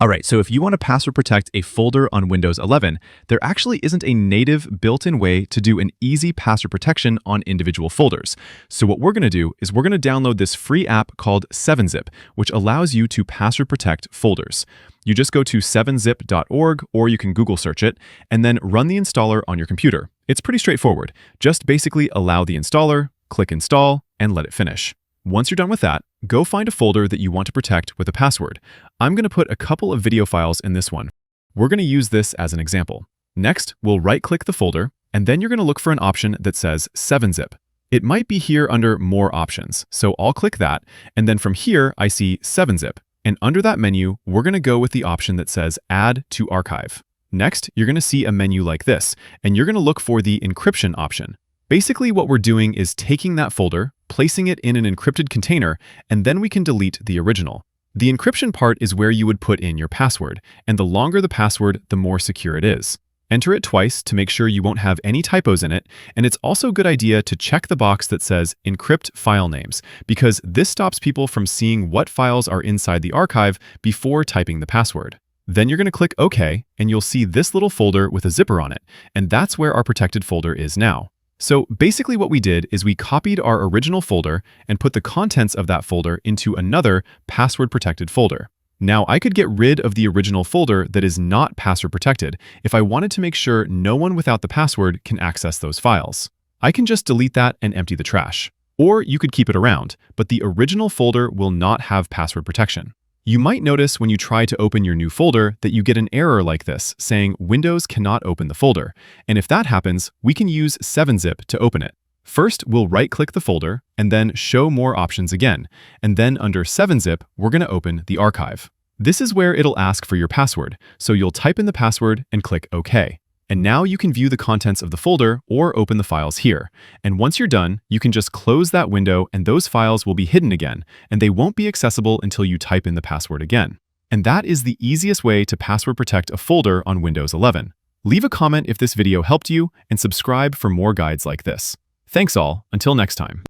All right, so if you want to password protect a folder on Windows 11, there actually isn't a native built-in way to do an easy password protection on individual folders. So what we're going to do is we're going to download this free app called 7-Zip, which allows you to password protect folders. You just go to 7zip.org, or you can Google search it, and then run the installer on your computer. It's pretty straightforward. Just basically allow the installer, click install, and let it finish. Once you're done with that, go find a folder that you want to protect with a password. I'm going to put a couple of video files in this one. We're going to use this as an example. Next, we'll right-click the folder, and then you're going to look for an option that says 7-Zip. It might be here under More Options, so I'll click that, and then from here, I see 7-Zip. And under that menu, we're going to go with the option that says Add to Archive. Next, you're going to see a menu like this, and you're going to look for the encryption option. Basically, what we're doing is taking that folder, placing it in an encrypted container, and then we can delete the original. The encryption part is where you would put in your password, and the longer the password, the more secure it is. Enter it twice to make sure you won't have any typos in it, and it's also a good idea to check the box that says Encrypt File Names, because this stops people from seeing what files are inside the archive before typing the password. Then you're going to click OK, and you'll see this little folder with a zipper on it, and that's where our protected folder is now. So basically what we did is we copied our original folder and put the contents of that folder into another password protected folder. Now I could get rid of the original folder that is not password protected if I wanted to make sure no one without the password can access those files. I can just delete that and empty the trash. Or you could keep it around, but the original folder will not have password protection. You might notice when you try to open your new folder that you get an error like this saying Windows cannot open the folder. And if that happens, we can use 7-Zip to open it. First, we'll right-click the folder and then show more options again. And then under 7-Zip, we're going to open the archive. This is where it'll ask for your password. So you'll type in the password and click OK. And now you can view the contents of the folder or open the files here. And once you're done, you can just close that window and those files will be hidden again, and they won't be accessible until you type in the password again. And that is the easiest way to password protect a folder on Windows 11. Leave a comment if this video helped you and subscribe for more guides like this. Thanks all, until next time.